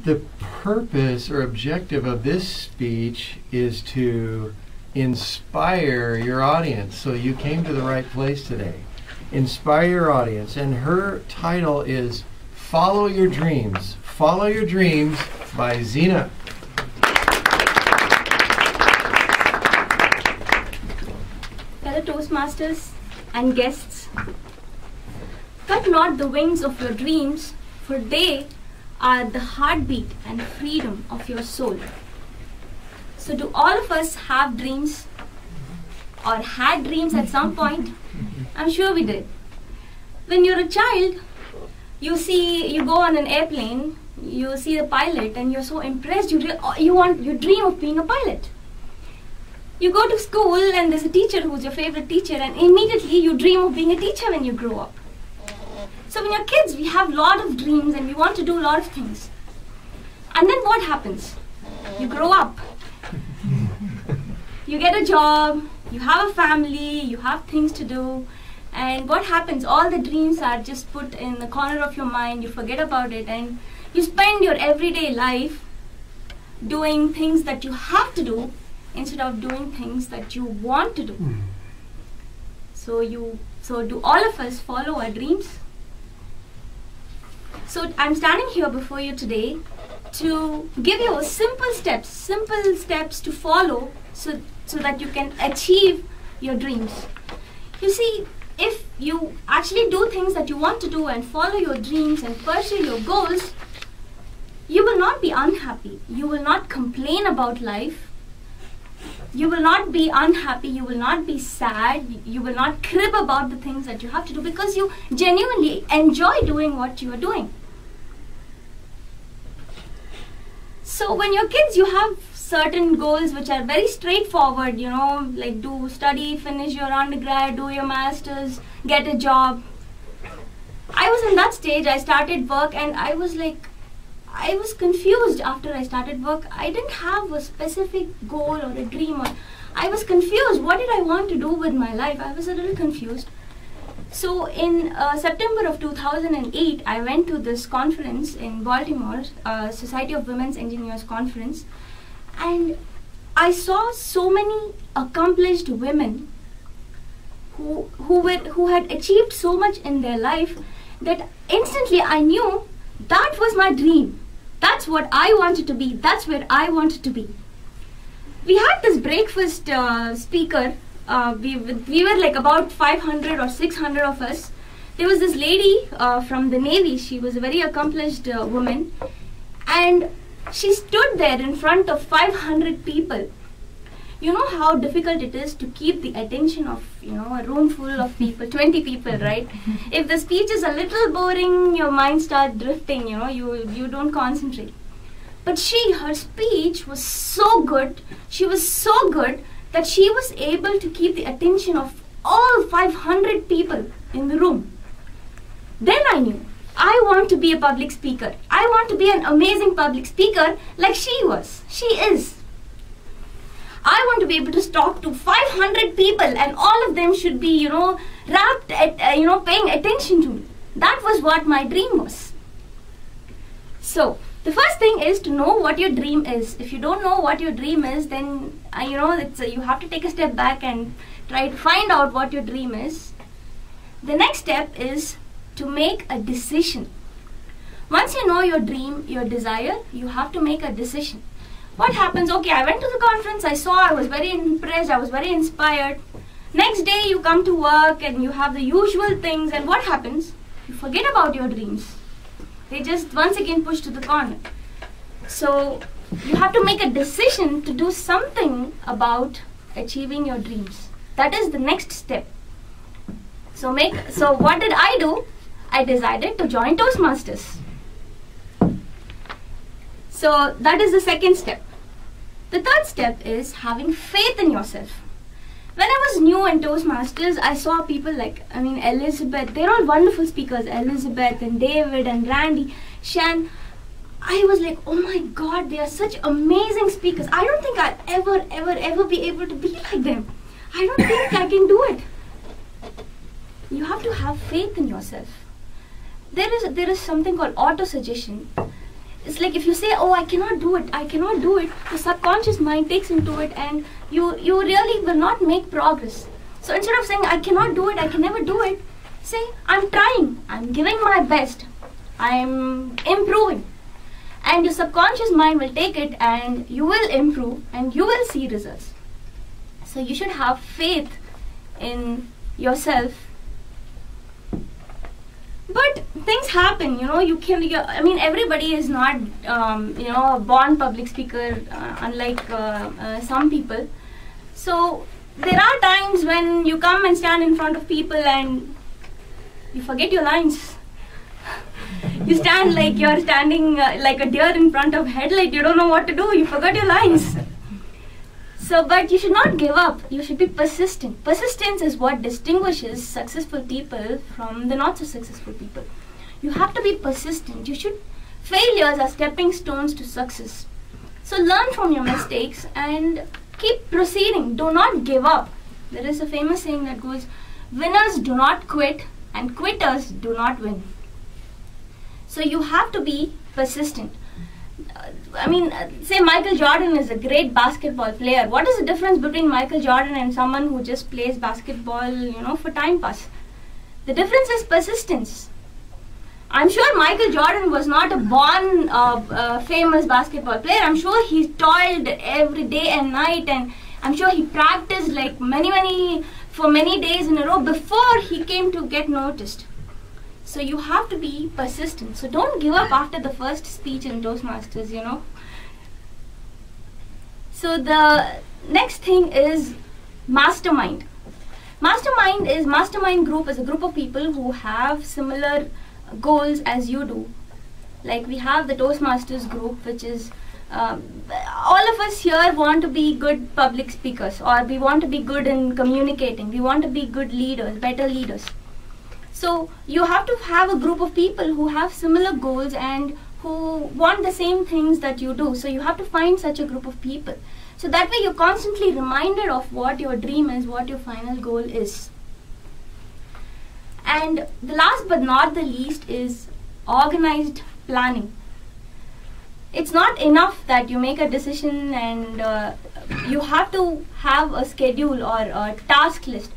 The purpose or objective of this speech is to inspire your audience. So you came to the right place today. Inspire your audience. And her title is Follow Your Dreams. Follow Your Dreams by Zeena. Fellow Toastmasters and guests, cut not the wings of your dreams, for they are the heartbeat and freedom of your soul. So do all of us have dreams or had dreams at some point? I'm sure we did. When you're a child, you go on an airplane, you see the pilot and you're so impressed, you dream of being a pilot. You go to school and there's a teacher who's your favorite teacher, and immediately you dream of being a teacher when you grow up. So when you're kids, we have a lot of dreams and we want to do a lot of things. And then what happens? You grow up. You get a job, you have a family, you have things to do. And what happens? All the dreams are just put in the corner of your mind, you forget about it, and you spend your everyday life doing things that you have to do instead of doing things that you want to do. So do all of us follow our dreams? So I'm standing here before you today to give you simple steps to follow so that you can achieve your dreams. You see, if you actually do things that you want to do and follow your dreams and pursue your goals, you will not be unhappy. You will not complain about life. You will not be unhappy. You will not be sad. You will not crib about the things that you have to do because you genuinely enjoy doing what you are doing. So when you're kids, you have certain goals which are very straightforward, like study, finish your undergrad, do your masters, get a job. I was in that stage. I started work and I was confused after I started work. I didn't have a specific goal or a dream. I was confused. What did I want to do with my life? I was a little confused. So in September of 2008, I went to this conference in Baltimore, Society of Women's Engineers Conference, and I saw so many accomplished women who had achieved so much in their life that instantly I knew that was my dream. That's what I wanted to be. That's where I wanted to be. We had this breakfast speaker. We were like about 500 or 600 of us. There was this lady from the Navy. She was a very accomplished woman, and she stood there in front of 500 people. You know how difficult it is to keep the attention of a room full of people, 20 people, right? If the speech is a little boring, your mind starts drifting. You don't concentrate. But her speech was so good. She was so good that she was able to keep the attention of all 500 people in the room. Then I knew, I want to be a public speaker. I want to be an amazing public speaker like she was. She is. I want to be able to talk to 500 people and all of them should be, rapt at, paying attention to me. That was what my dream was. So, the first thing is to know what your dream is. If you don't know what your dream is, then you have to take a step back and try to find out what your dream is. The next step is to make a decision. Once you know your dream, your desire, you have to make a decision. What happens? Okay, I went to the conference, I was very impressed, I was very inspired. Next day you come to work and you have the usual things, and what happens? You forget about your dreams. They just once again push to the corner. So you have to make a decision to do something about achieving your dreams. That is the next step. So what did I do? I decided to join Toastmasters. So that is the second step. The third step is having faith in yourself. When I was new in Toastmasters, I saw people like, Elizabeth, they're all wonderful speakers, Elizabeth and David and Randy, Shan. I was like, oh my God, they are such amazing speakers. I don't think I'll ever be able to be like them. I don't think I can do it. You have to have faith in yourself. There is something called auto-suggestion. it's like if you say, oh, I cannot do it, the subconscious mind takes into it, and you really will not make progress. So instead of saying, I cannot do it, I can never do it, say, I'm trying, I'm giving my best, I'm improving. And your subconscious mind will take it, and you will improve, and you will see results. So you should have faith in yourself. But things happen, everybody is not, a born public speaker, unlike some people. So there are times when you come and stand in front of people and you forget your lines. You stand like you're standing like a deer in front of headlight. You don't know what to do. You forgot your lines. So, but you should not give up. You should be persistent. Persistence is what distinguishes successful people from the not so successful people. You have to be persistent. Failures are stepping stones to success. So learn from your mistakes and keep proceeding. Do not give up. There is a famous saying that goes, winners do not quit and quitters do not win. So you have to be persistent. Say Michael Jordan is a great basketball player. What is the difference between Michael Jordan and someone who just plays basketball, for time pass? The difference is persistence. I'm sure Michael Jordan was not a born famous basketball player. I'm sure he toiled every day and night, and I'm sure he practiced like for many days in a row before he came to get noticed. So you have to be persistent. So don't give up after the first speech in Toastmasters, So the next thing is Mastermind. Mastermind Group is a group of people who have similar goals as you do. Like we have the Toastmasters group, which is all of us here want to be good public speakers, or we want to be good in communicating. We want to be good leaders, better leaders. So you have to have a group of people who have similar goals and who want the same things that you do. So you have to find such a group of people. So that way you're constantly reminded of what your dream is, what your final goal is. And the last but not the least is organized planning. It's not enough that you make a decision and you have to have a schedule or a task list.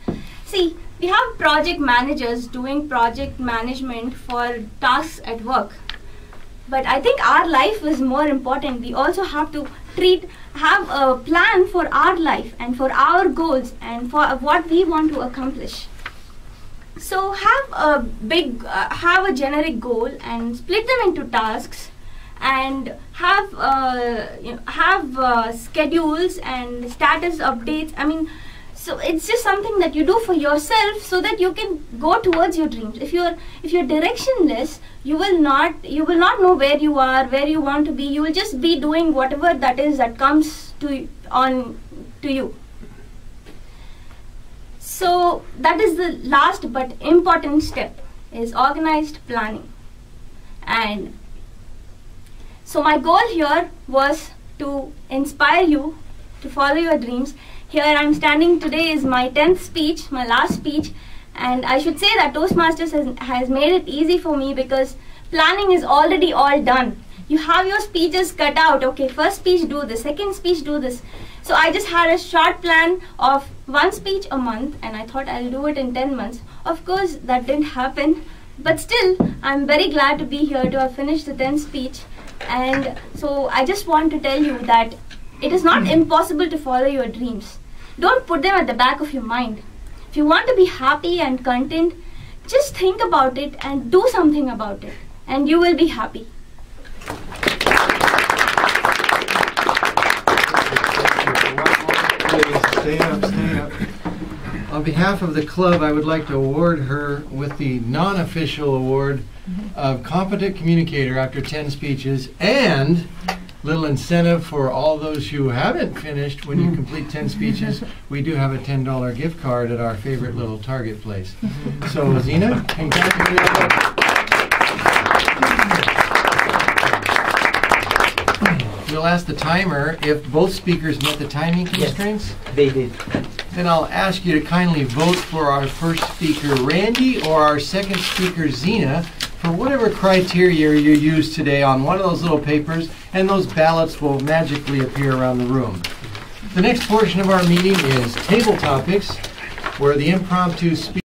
See, we have project managers doing project management for tasks at work. But I think our life is more important. We also have to have a plan for our life and for our goals and for what we want to accomplish. So have a generic goal and split them into tasks, and have schedules and status updates. So it's just something that you do for yourself so that you can go towards your dreams. If you're directionless, you will not know where you are, where you want to be. You will just be doing whatever that is that comes to you. So that is the last but important step, is organized planning. And so my goal here was to inspire you to follow your dreams. Here I am standing today is my 10th speech, my last speech, and I should say that Toastmasters has made it easy for me because planning is already all done. You have your speeches cut out. Okay, first speech do this, second speech do this. So I just had a short plan of one speech a month, and I thought I'll do it in 10 months. Of course, that didn't happen, but still, I'm very glad to be here to have finished the 10th speech. And so I just want to tell you that it is not impossible to follow your dreams. Don't put them at the back of your mind. If you want to be happy and content, just think about it and do something about it, and you will be happy. Please stay up. On behalf of the club, I would like to award her with the non-official award of Competent Communicator after 10 speeches, and little incentive for all those who haven't finished. When you complete 10 speeches, we do have a $10 gift card at our favorite little Target place. So, Zeena, congratulations. We'll ask the timer if both speakers met the timing constraints. Yes, they did. Then I'll ask you to kindly vote for our first speaker, Randy, or our second speaker, Zeena, for whatever criteria you use today on one of those little papers, and those ballots will magically appear around the room. The next portion of our meeting is table topics, where the impromptu speaker